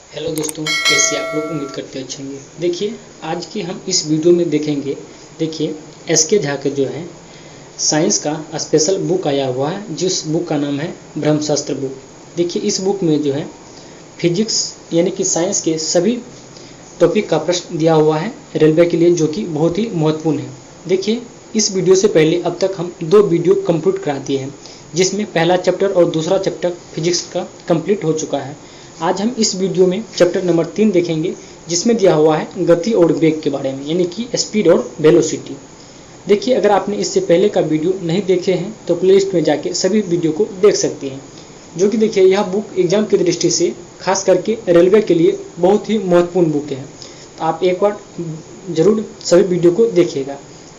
Hello दोस्तों, कैसे आप लोग? उम्मीद करते अच्छे होंगे। देखिए, आज की हम इस वीडियो में देखेंगे। देखिए, एसके झा के जो है साइंस का स्पेशल बुक आया हुआ है, जिस बुक का नाम है ब्रह्मशास्त्र बुक। देखिए, इस बुक में जो है फिजिक्स यानी कि साइंस के सभी टॉपिक का प्रश्न दिया हुआ है रेलवे के लिए, जो कि बहुत ही महत्वपूर्ण है। देखिए, इस वीडियो से पहले अब तक हम 2 वीडियो कंप्लीट करा दिए हैं, जिसमें पहला चैप्टर और दूसरा चैप्टर फिजिक्स का कंप्लीट हो चुका है। आज हम इस वीडियो में चैप्टर नंबर 3 देखेंगे, जिसमें दिया हुआ है गति और वेग के बारे में, यानी कि स्पीड और वेलोसिटी। देखिए, अगर आपने इससे पहले का वीडियो नहीं देखे हैं तो प्लेलिस्ट में जाके सभी वीडियो को देख सकते हैं, जो कि देखिए यह बुक एग्जाम की दृष्टि से खास करके रेलवे के लिए बहुत ही महत्वपूर्ण बुक है। तो आप एक बार जरूर सभी वीडियो को देखिएगा।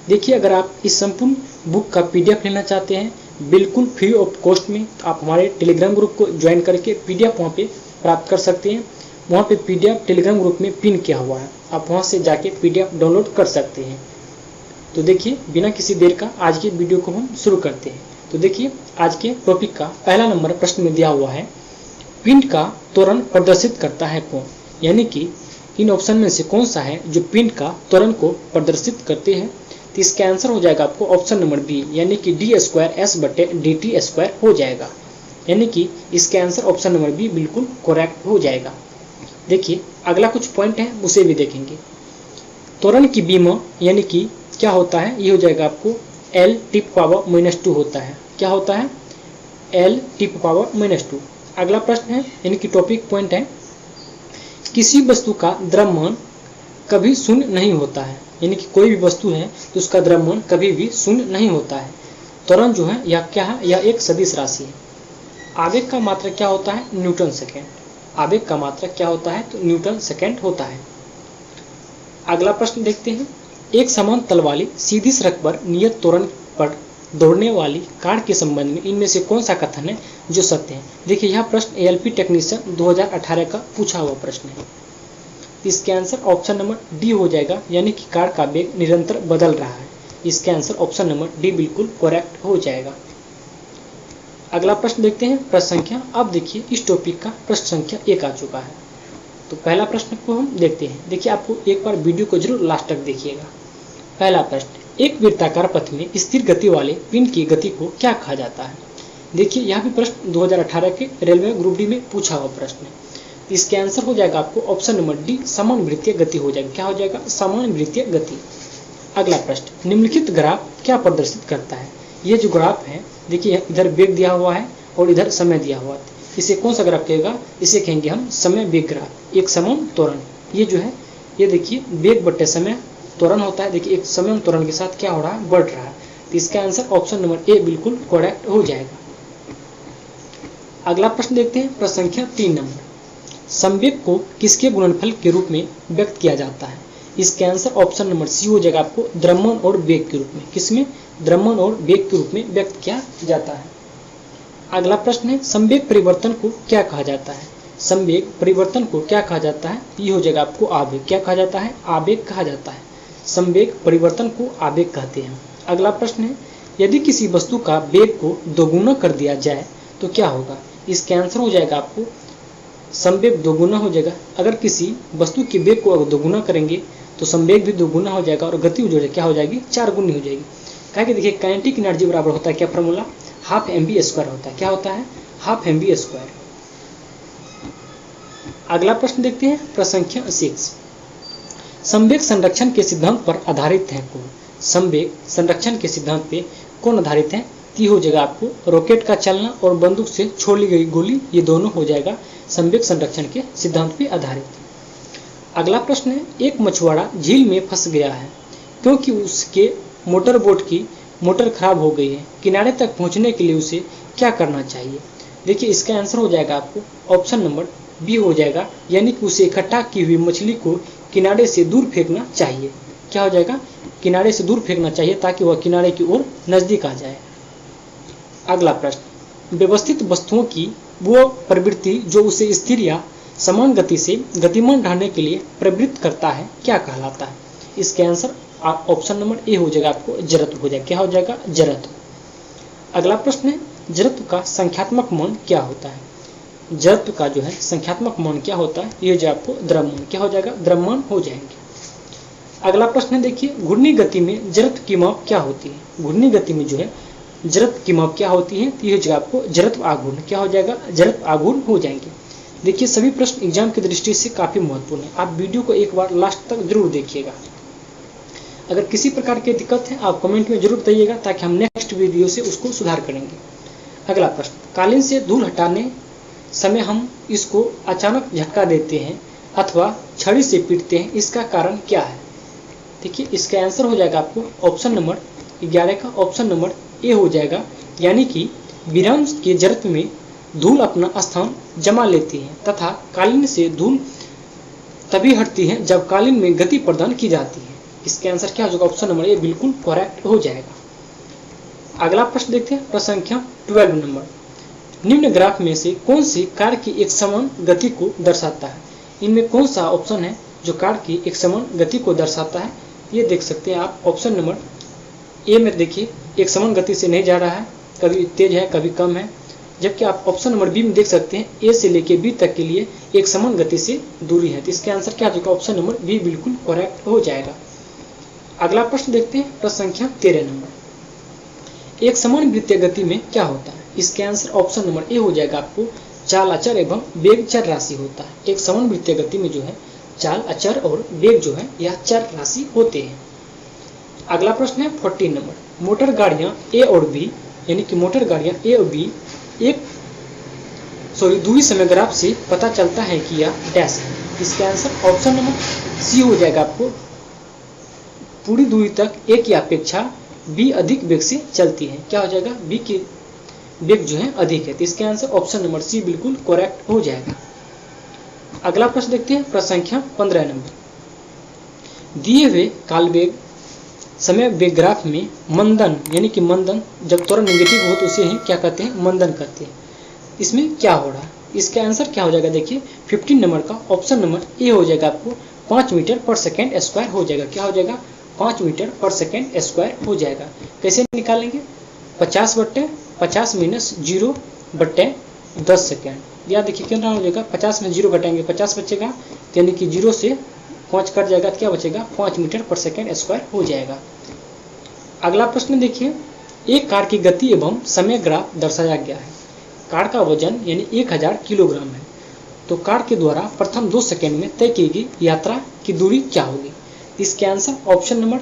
देखिए, अगर आप इस संपूर्ण बुक का PDF लेना चाहते हैं बिल्कुल फ्री ऑफ कॉस्ट में, तो आप हमारे टेलीग्राम ग्रुप को ज्वाइन करके PDF वहाँ पे प्राप्त कर सकते हैं। वहाँ पे PDF टेलीग्राम ग्रुप में पिन किया हुआ है, आप वहाँ से जाके PDF डाउनलोड कर सकते हैं। तो देखिए, बिना किसी देर का आज की वीडियो को हम शुरू करते हैं। तो देखिए, आज के टॉपिक का पहला नंबर प्रश्न में दिया हुआ है, पिंड का त्वरण प्रदर्शित करता है कौन? यानी कि इन ऑप्शन में से कौन सा है जो पिंड का त्वरण को प्रदर्शित करते हैं? तो इसका आंसर हो जाएगा आपको ऑप्शन नंबर बी, यानी कि d²s/dt² हो जाएगा। यानी कि इसका आंसर ऑप्शन नंबर बी बिल्कुल करेक्ट हो जाएगा। देखिए, अगला कुछ पॉइंट है, उसे भी देखेंगे। त्वरण की बीमा यानी कि क्या होता है? ये हो जाएगा आपको L⁻⁻² होता है। क्या होता है? L⁻⁻²। अगला प्रश्न है, यानी कि टॉपिक पॉइंट है, किसी वस्तु का द्रव्यमान कभी शून्य नहीं होता है। यानी कि कोई भी वस्तु है तो उसका द्रव्यमान कभी भी शून्य नहीं होता है। त्वरण जो है यह क्या है? यह एक सदिश राशि है। आवेग का मात्रक क्या होता है? Newton second. आवेग का मात्रक क्या होता है? तो न्यूटन सेकेंड होता है। अगला प्रश्न देखते हैं, एक समान तल वाली सीधी सड़क पर नियत त्वरण पर दौड़ने वाली कार के संबंध में इनमें से कौन सा कथन है जो सत्य है? देखिए, यह प्रश्न ALP टेक्नीशियन 2018 का पूछा हुआ प्रश्न है। इसके आंसर ऑप्शन नंबर डी हो जाएगा, यानी कि कार का वेग निरंतर बदल रहा है। इसके आंसर ऑप्शन नंबर डी बिल्कुल करेक्ट हो जाएगा। अगला प्रश्न देखते हैं, प्रश्न संख्या। अब देखिए, इस टॉपिक का प्रश्न संख्या 1 आ चुका है। तो पहला प्रश्न को हम देखते हैं। देखिए, आपको एक बार वीडियो को जरूर लास्ट तक देखिएगा। पहला प्रश्न, एक वृत्ताकार पथ में स्थिर गति वाले पिंड की गति को क्या कहा जाता है? देखिए, यह भी प्रश्न 2018 के रेलवे ग्रुप डी में पूछा हुआ प्रश्न है। इसके आंसर हो जाएगा आपको ऑप्शन नंबर डी, समान वृत्तीय गति हो जाएगा। क्या हो जाएगा? समान वृत्तीय गति। अगला प्रश्न, निम्नलिखित ग्राफ क्या प्रदर्शित करता है? ये जो ग्राफ है, देखिए इधर वेग दिया हुआ है और इधर समय दिया हुआ है। इसे कौन सा ग्राफ कहेगा? इसे कहेंगे हम समय वेग ग्राफ। एक समान त्वरण, ये जो है ये देखिए वेग बटे समय त्वरण होता है। देखिए, एक समय त्वरण के साथ क्या हो रहा है? बढ़ रहा है। तो इसका आंसर ऑप्शन नंबर ए बिल्कुल करेक्ट हो जाएगा। अगला प्रश्न देखते हैं, प्रश्न संख्या 3 नंबर, संवेग को किसके गुणनफल के रूप में व्यक्त किया जाता है? इसके आंसर ऑप्शन नंबर सी हो जाएगा आपको द्रव्यमान और वेग के रूप में। किसमें? द्रव्यमान और वेग के रूप में व्यक्त किया जाता है। अगला प्रश्न है, संवेग परिवर्तन को क्या कहा जाता है? संवेग परिवर्तन को क्या कहा जाता है? ये हो जाएगा आपको आवेग। क्या कहा जाता है? आवेग कहा जाता है। संवेग परिवर्तन को आवेग कहते हैं। अगला प्रश्न है, यदि किसी वस्तु का वेग को दोगुना कर दिया जाए तो क्या होगा? इसके आंसर हो जाएगा आपको संवेग दोगुना हो जाएगा। अगर किसी वस्तु के वेग को अगर दोगुना करेंगे तो संवेग भी दोगुना हो जाएगा और गति जो है क्या हो जाएगी? 4 गुनी हो जाएगी। क्या कि देखिए, काइनेटिक एनर्जी बराबर होता है क्या फॉर्मूला? हाफ mv² होता है। क्या होता है? Half mv²। अगला प्रश्न देखते हैं, प्रश्न संख्या 6, संवेग संरक्षण के सिद्धांत पर आधारित है कौन? संवेग संरक्षण के सिद्धांत पे कौन आधारित है? ती हो जाएगा आपको रॉकेट का चलना और बंदूक से छोड़ी गई गोली, ये दोनों हो जाएगा संवेग संरक्षण के सिद्धांत पे आधारित। अगला प्रश्न है, एक मछुआरा झील में फंस गया है क्योंकि उसके मोटर बोट की मोटर खराब हो गई है। किनारे तक पहुंचने के लिए उसे क्या करना चाहिए? देखिए, इसका आंसर हो जाएगा आपको ऑप्शन नंबर बी हो जाएगा, यानी कि उसे इकट्ठा की हुई मछली को किनारे से दूर फेंकना चाहिए। क्या हो जाएगा? किनारे से दूर फेंकना चाहिए ताकि वह किनारे की ओर नजदीक आ जाए। अगला प्रश्न, व्यवस्थित वस्तुओं की वो प्रवृत्ति जो उसे स्थिर या समान गति से गतिमान रहने के लिए प्रवृत्त करता है क्या कहलाता है? इसके आंसर ऑप्शन नंबर ए हो जाएगा आपको जड़त्व हो जाएगा। क्या हो जाएगा? जड़त्व। अगला प्रश्न है, जड़त्व का संख्यात्मक मान क्या होता है? जड़त्व का जो है संख्यात्मक मान क्या होता है, ये जो आपको द्रव्यमान क्या हो जाएगा, द्रव्यमान हो जाएंगे। अगला प्रश्न है देखिए, घूर्णी गति में जड़त्व की माप क्या होती है। घूर्णी गति में जो है जड़त्व की माप क्या होती है, तो ये जो आपको जड़त्व आघूर्ण क्या हो जाएगा, जड़त्व आघूर्ण हो जाएंगे। देखिए सभी प्रश्न एग्जाम की दृष्टि से काफी महत्वपूर्ण है, आप वीडियो को एक बार लास्ट तक जरूर देखिएगा। अगर किसी प्रकार की दिक्कत है आप कमेंट में जरूर बताइएगा, ताकि हम नेक्स्ट वीडियो से उसको सुधार करेंगे। अगला प्रश्न, कालीन से धूल हटाने समय हम इसको अचानक झटका देते हैं अथवा छड़ी से पीटते हैं, इसका कारण क्या है। देखिए इसका आंसर हो जाएगा आपको ऑप्शन नंबर 11 का ऑप्शन नंबर ए हो जाएगा, यानी कि विराम के जड़त्व में धूल अपना स्थान जमा लेती है तथा कालीन से धूल तभी हटती है जब कालीन में गति प्रदान की जाती है। इसका आंसर क्या हो जाएगा, ऑप्शन नंबर ए बिल्कुल करेक्ट हो जाएगा। अगला प्रश्न देखते हैं, प्रश्न संख्या 12 नंबर, निम्न ग्राफ में से कौन सी कार की एक समान गति को दर्शाता है। इनमें कौन सा ऑप्शन है जो कार की एक समान गति को दर्शाता है, ये देख सकते हैं आप। ऑप्शन नंबर ए में देखिए एक समान गति से नहीं जा रहा है, कभी तेज है कभी कम है, जबकि आप ऑप्शन नंबर बी में देख सकते हैं ए से लेके बी तक के लिए एक समान गति से दूरी है। तो इसका आंसर क्या हो जाएगा, ऑप्शन नंबर बी बिल्कुल करेक्ट हो जाएगा। अगला प्रश्न देखते हैं, प्रश्न संख्या 13 नंबर, एक समान वृत्तीय गति में क्या होता है। इसके आंसर ऑप्शन नंबर ए हो जाएगा आपको चाल अचर एवं वेग चर राशि होता है। एक समान वृत्तीय गति में जो है चाल अचर और वेग जो है यह चर राशि होते हैं। अगला प्रश्न है 14 नंबर, मोटर गाड़ियां ए और बी, यानी कि मोटर गाड़ियां ए और बी दूरी समय ग्राफ से पता चलता है कि यह डैश है। इसका आंसर ऑप्शन नंबर सी हो जाएगा आपको पूरी दूरी तक ए की अपेक्षा बी अधिक वेग से चलती है। क्या हो जाएगा, बी की वेग जो है अधिक है। तो इसका आंसर ऑप्शन नंबर सी बिल्कुल करेक्ट हो जाएगा। अगला प्रश्न देखते हैं, प्रश्न संख्या 15 नंबर, दिए हुए काल वेग समय वेग ग्राफ में मंदन, यानी कि मंदन जब त्वरण नेगेटिव हो तो उसे ही क्या कहते हैं, मंदन कहते हैं। इसमें क्या हो रहा है, इसका आंसर क्या हो जाएगा, देखिए 15 नंबर का ऑप्शन नंबर ए हो जाएगा आपको 5 मीटर पर सेकेंड स्क्वायर हो जाएगा। क्या हो जाएगा, 5 मीटर पर सेकेंड स्क्वायर हो जाएगा। कैसे निकालेंगे, 50/50 मिनस 0/10 सेकेंड। या देखिए कितना हो जाएगा, 50 में 0 घटाएंगे 50 बचेगा, यानी कि 0 से 5 कट जाएगा तो क्या बचेगा, 5 मीटर पर सेकेंड स्क्वायर हो जाएगा। अगला प्रश्न देखिए, एक कार की गति एवं समय ग्राफ दर्शाया गया है। कार का वजन यानी 1000 किलोग्राम है, तो कार के द्वारा प्रथम 2 सेकेंड में तय की गई यात्रा की दूरी क्या होगी। इसके आंसर ऑप्शन नंबर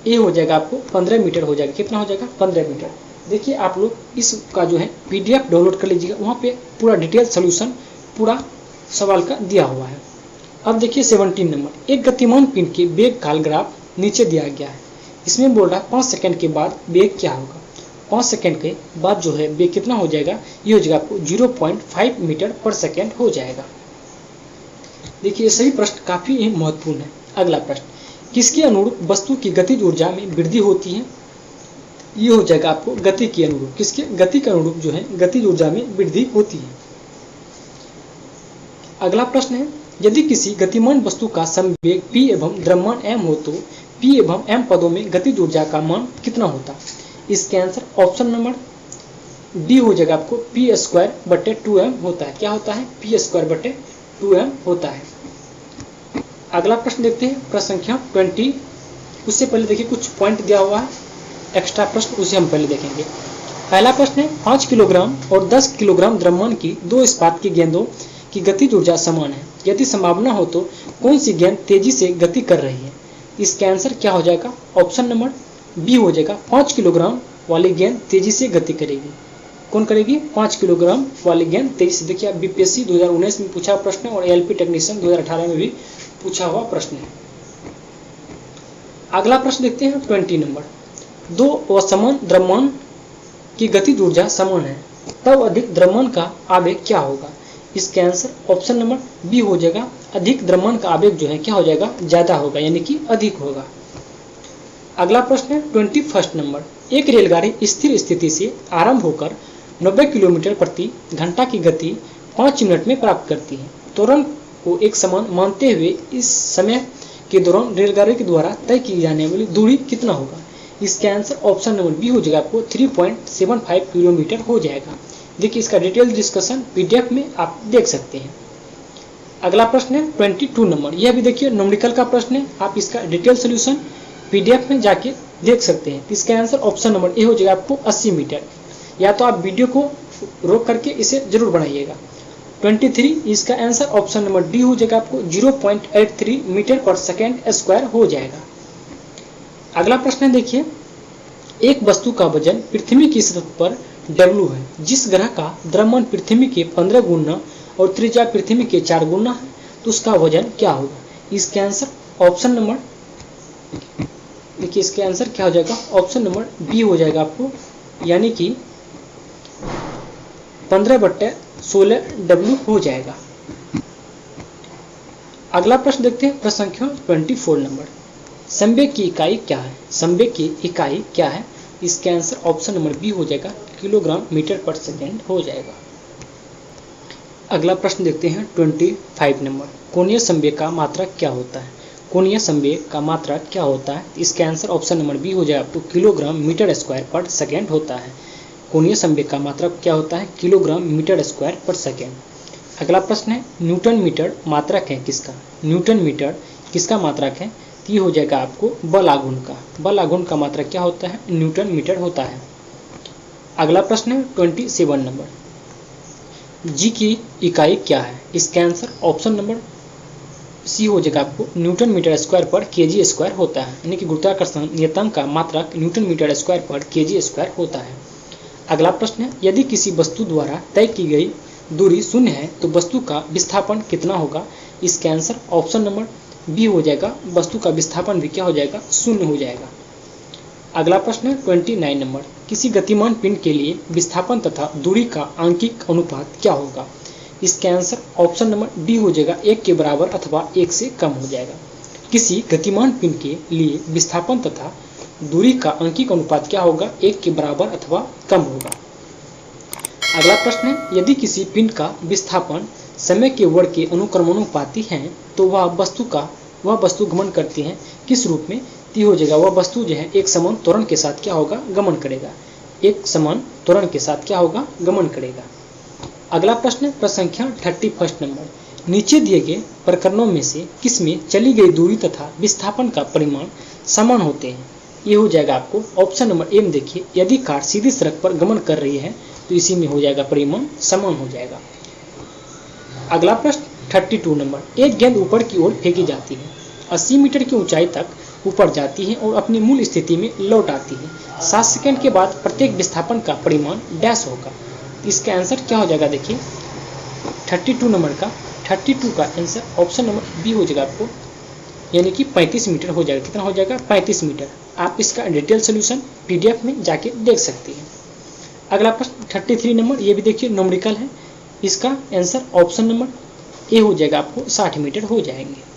ए हो जाएगा आपको 15 मीटर हो जाएगा। कितना हो जाएगा, 15 मीटर। देखिए आप लोग इसका जो है PDF डाउनलोड कर लीजिएगा, वहाँ पे पूरा डिटेल सोल्यूशन पूरा सवाल का दिया हुआ है। अब देखिए 17 नंबर, एक गतिमान पिंड के वेग काल ग्राफ नीचे दिया गया है। इसमें बोल रहा है 5 सेकंड के बाद वेग क्या होगा। 5 सेकंड के बाद जो है वेग कितना हो जाएगा, ये हो जाएगा आपको 0.5 मीटर पर सेकंड हो जाएगा। देखिए सभी प्रश्न काफी महत्वपूर्ण है। अगला प्रश्न, किसके अनुरूप वस्तु की गतिज ऊर्जा में वृद्धि होती है। ये हो जाएगा आपको गति के अनुरूप, किसके, गति के अनुरूप जो है गतिज ऊर्जा में वृद्धि होती है। अगला प्रश्न है, यदि किसी गतिमान वस्तु का संवेग p एवं द्रव्यमान m हो तो p एवं m पदों में गतिज ऊर्जा का मान कितना होता। इसके आंसर ऑप्शन नंबर डी हो जाएगा आपको p²/2m होता है। क्या होता है, p²/2m होता है। अगला प्रश्न देखते हैं, प्रश्न संख्या 20। उससे पहले देखिए कुछ पॉइंट दिया हुआ है एक्स्ट्रा प्रश्न, उसे हम पहले देखेंगे। पहला प्रश्न है, 5 किलोग्राम और 10 किलोग्राम द्रव्यमान की 2 इस्पात की गेंदों की गतिज ऊर्जा समान है। यदि संभावना हो तो कौन सी गेंद तेजी से गति कर रही है। इसका आंसर क्या हो जाएगा, ऑप्शन नंबर बी हो जाएगा 5 किलोग्राम वाली गेंद तेजी से गति करेगी। कौन करेगी, 5 किलोग्राम वाली गेंद तेजी से। देखिए आप BPSC 2019 में पूछा प्रश्न और LP टेक्नीशियन 2018 में भी पूछा हुआ प्रश्न है। अगला प्रश्न देखते हैं 20 नंबर, 2 असमान द्रव्यमान की गतिज ऊर्जा समान है तब अधिक द्रव्यमान का आवेग क्या होगा। इसके आंसर ऑप्शन नंबर बी हो जाएगा, अधिक द्रव्यमान का आवेग जो है क्या हो जाएगा, ज्यादा होगा, यानी कि अधिक होगा। अगला प्रश्न है 21 नंबर, एक रेलगाड़ी स्थिर स्थिति से आरंभ होकर 90 किलोमीटर प्रति घंटा की गति 5 मिनट में प्राप्त करती है। त्वरण को एक समान मानते हुए इस समय के दौरान रेलगाड़ी के द्वारा तय की जाने वाली दूरी कितना होगा। इसका आंसर ऑप्शन नंबर बी हो जाएगा आपको 3.75 किलोमीटर हो जाएगा। देखिए इसका डिटेल डिस्कशन पीडीएफ में आप देख सकते हैं। अगला प्रश्न है 22 नंबर, यह भी देखिए न्यूमेरिकल का प्रश्न है, आप इसका डिटेल सोल्यूशन पीडीएफ में जाके देख सकते हैं। इसका आंसर ऑप्शन नंबर ए हो जाएगा आपको 80 मीटर, या तो आप वीडियो को रोक करके इसे जरूर बनाइएगा। 23 इसका आंसर ऑप्शन नंबर डी हो जाएगा आपको 0.83 मीटर पर सेकेंड स्क्वायर हो जाएगा। अगला प्रश्न है देखिए, एक वस्तु का वजन पृथ्वी की सतह पर W है, जिस ग्रह का द्रव्यमान पृथ्वी के 15 गुना और त्रिज्या पृथ्वी के 4 गुना है, तो उसका वजन क्या होगा? इसका आंसर ऑप्शन नंबर देखिए, इसका आंसर क्या हो जाएगा? ऑप्शन नंबर बी हो जाएगा आपको, यानी कि 15/16 W हो जाएगा। अगला प्रश्न देखते हैं, प्रश्न संख्या 24 नंबर, संवेग की इकाई क्या है? संवेग की इकाई क्या है? इसका आंसर ऑप्शन नंबर बी हो जाएगा, किलोग्राम मीटर पर सेकेंड हो जाएगा। अगला प्रश्न देखते हैं 25 नंबर, कोणीय संवेग का मात्रक क्या होता है? कोणीय संवेग का मात्रक क्या होता है? इसका आंसर ऑप्शन नंबर बी हो जाएगा, आपको किलोग्राम मीटर स्क्वायर पर सेकेंड होता है। कोणीय संवेग का मात्रक क्या होता है? किलोग्राम मीटर स्क्वायर पर सेकेंड। अगला प्रश्न है, न्यूटन मीटर मात्रक है किसका? न्यूटन मीटर किसका मात्रक है? ये हो जाएगा आपको बल आघूर्ण का। बल आघूर्ण का मात्रक क्या होता है? न्यूटन मीटर होता है। अगला प्रश्न है 27 नंबर, जी की इकाई क्या है? इसका आंसर ऑप्शन नंबर सी हो जाएगा, आपको न्यूटन मीटर स्क्वायर पर केजी स्क्वायर होता है, यानी कि गुरुत्वाकर्षण नियतांक का मात्रक न्यूटन मीटर स्क्वायर पर केजी स्क्वायर होता है। अगला प्रश्न है, यदि किसी वस्तु द्वारा तय की गई दूरी शून्य है तो वस्तु का विस्थापन कितना होगा? इसका आंसर ऑप्शन नंबर बी हो जाएगा, वस्तु का विस्थापन भी क्या हो जाएगा? शून्य हो जाएगा। अगला प्रश्न है 29 नंबर, किसी गतिमान पिंड के लिए विस्थापन तथा दूरी का आंकिक अनुपात क्या होगा? इसका आंसर ऑप्शन नंबर डी हो जाएगा, 1 के बराबर अथवा 1 से कम हो जाएगा। किसी गतिमान पिंड के लिए विस्थापन तथा दूरी का आंकिक अनुपात क्या होगा? 1 के बराबर अथवा कम होगा। अगला प्रश्न है, यदि किसी पिंड का विस्थापन समय के वर्ग के अनुक्रमानुपाती है तो वह वस्तु गमन करती है किस रूप में? ती हो जाएगा, वह वस्तु जो है एक समान त्वरण के साथ क्या होगा? गमन करेगा। एक समान त्वरण के साथ क्या होगा? गमन करेगा। अगला प्रश्न है प्रश्न संख्या 31 नंबर, नीचे दिए गए प्रकरणों में से किसमें चली गई दूरी तथा विस्थापन का परिमाण समान होते हैं? ये हो जाएगा आपको ऑप्शन नंबर ए में देखिए, यदि कार सीधी सड़क पर गमन कर रही है तो इसी में हो जाएगा परिमाण समान हो जाएगा। अगला प्रश्न 32 नंबर, एक गेंद ऊपर की ओर फेंकी जाती है, 80 मीटर की ऊंचाई तक ऊपर जाती है और अपनी मूल स्थिति में लौट आती है। 7 सेकंड के बाद प्रत्येक विस्थापन का परिमाण डैश होगा। इसका आंसर क्या हो जाएगा? देखिए 32 नंबर का 32 का आंसर ऑप्शन नंबर बी हो जाएगा आपको, यानी कि 35 मीटर हो जाएगा। कितना हो जाएगा? 35 मीटर। आप इसका डिटेल सोल्यूशन पीडीएफ में जाके देख सकते हैं। अगला प्रश्न 33 नंबर, ये भी देखिए न्यूमेरिकल है, इसका आंसर ऑप्शन नंबर ए हो जाएगा, आपको 60 मीटर हो जाएंगे।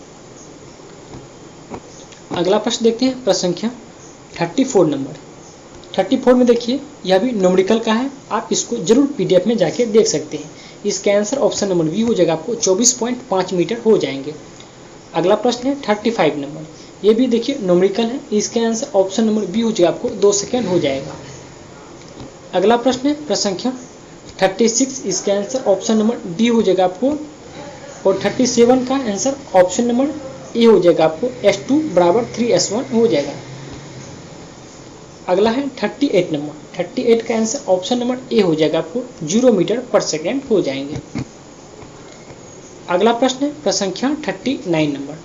अगला प्रश्न देखते हैं प्रश्न संख्या 34 नंबर। 34 में देखिए यह भी न्यूमेरिकल का है, आप इसको जरूर पीडीएफ में जाके देख सकते हैं। इसका आंसर ऑप्शन नंबर बी हो जाएगा, आपको 24.5 मीटर हो जाएंगे। अगला प्रश्न है 35 नंबर, ये भी देखिए न्यूमेरिकल है, इसका आंसर ऑप्शन नंबर बी हो जाएगा, आपको 2 सेकेंड हो जाएगा। अगला प्रश्न है प्रश्न संख्या 36, इसका आंसर ऑप्शन नंबर डी हो जाएगा आपको, और 37 का आंसर ऑप्शन नंबर ए हो जाएगा, आपको S2 बराबर 3S1 हो जाएगा। अगला है 38 नंबर, 38 का आंसर ऑप्शन नंबर ए हो जाएगा, आपको 0 मीटर पर सेकेंड हो जाएंगे। अगला प्रश्न है प्रश्न संख्या 39 नंबर।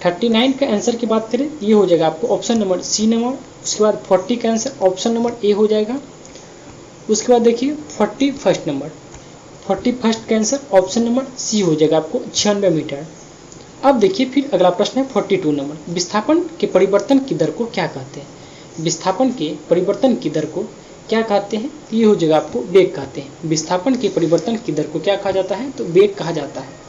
39 का आंसर की बात करें ये हो जाएगा आपको ऑप्शन नंबर सी नंबर। उसके बाद 40 का आंसर ऑप्शन नंबर ए हो जाएगा। उसके बाद देखिए 41 नंबर, 41 का आंसर ऑप्शन नंबर सी हो जाएगा, आपको 96 मीटर। अब देखिए फिर अगला प्रश्न है 42 नंबर, विस्थापन के परिवर्तन की दर को क्या कहते हैं? विस्थापन के परिवर्तन की दर को क्या कहते हैं? ये हो जाएगा आपको वेग कहते हैं। विस्थापन के परिवर्तन की दर को क्या कहा जाता है? तो वेग कहा जाता है।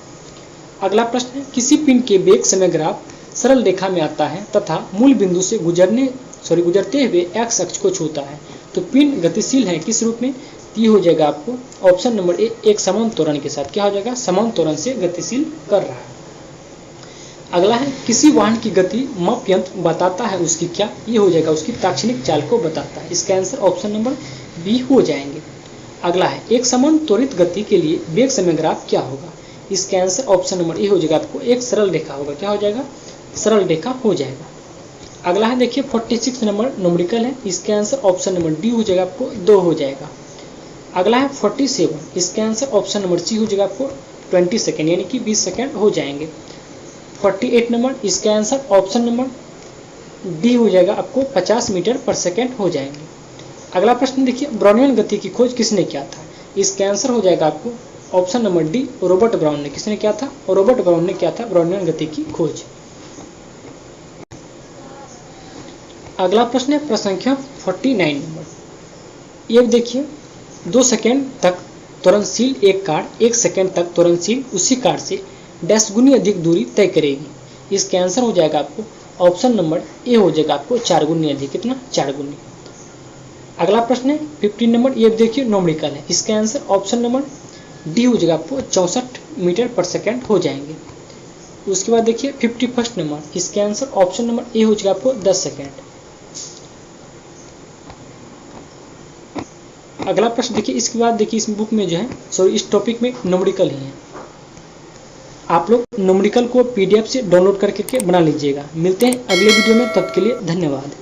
अगला प्रश्न है, किसी पिंड के वेग समय ग्राफ सरल रेखा में आता है तथा मूल बिंदु से गुजरते हुए एक्स अक्ष को छूता है, तो पिंड गतिशील है किस रूप में? ये हो जाएगा आपको ऑप्शन नंबर ए, एक समान त्वरण के साथ क्या हो जाएगा? समान त्वरण से गतिशील कर रहा है। अगला है, किसी वाहन की गति माप यंत्र बताता है उसकी क्या? ये हो जाएगा उसकी ताक्षणिक चाल को बताता है। इसका आंसर ऑप्शन नंबर बी हो जाएंगे। अगला है एक समान त्वरित गति के लिए वेग समय ग्राफ क्या होगा। इसका आंसर ऑप्शन नंबर ए हो जाएगा आपको, एक सरल रेखा होगा। क्या हो जाएगा? सरल रेखा हो जाएगा। अगला है देखिए 46 नंबर न्यूमेरिकल है, इसका आंसर ऑप्शन नंबर डी हो जाएगा आपको, 2 हो जाएगा। अगला है 47, इसका आंसर ऑप्शन नंबर सी हो जाएगा आपको 20 सेकेंड, यानी कि 20 सेकेंड हो जाएंगे। 48 नंबर, इसका आंसर ऑप्शन नंबर डी हो जाएगा आपको, 50 मीटर पर सेकेंड हो जाएंगे। अगला प्रश्न देखिए ब्राउनियन गति की खोज किसने किया था। इसका आंसर हो जाएगा आपको option number D, Robert brown ने। किसने किया था? रॉबर्ट ब्राउन ने किया था ब्राउनियन गति की खोज। अगला प्रश्न है प्रश्न संख्या 49 नंबर। ये देखिए 2 सेकेंड तक त्वरणशील एक कार 1 सेकेंड तक त्वरणशील उसी कार से डैश गुनी अधिक दूरी तय करेगी। इसका आंसर हो जाएगा आपको ऑप्शन नंबर ए हो जाएगा आपको, 4 गुनी अधिक। कितना? 4 गुनी। अगला प्रश्न है 15 नंबर। ये देखिए न्यूमेरिकल है, इसका आंसर ऑप्शन नंबर डी हो जाएगा आपको, 64 मीटर पर सेकेंड हो जाएंगे। उसके बाद देखिए 51 नंबर, इसका आंसर ऑप्शन नंबर ए हो जाएगा आपको, 10 सेकेंड। अगला प्रश्न देखिए, इसके बाद देखिए इस बुक में जो है सॉरी इस टॉपिक में न्यूमेरिकल ही है। आप लोग न्यूमेरिकल को PDF से डाउनलोड करके बना लीजिएगा। मिलते हैं अगले वीडियो में, तब के लिए धन्यवाद।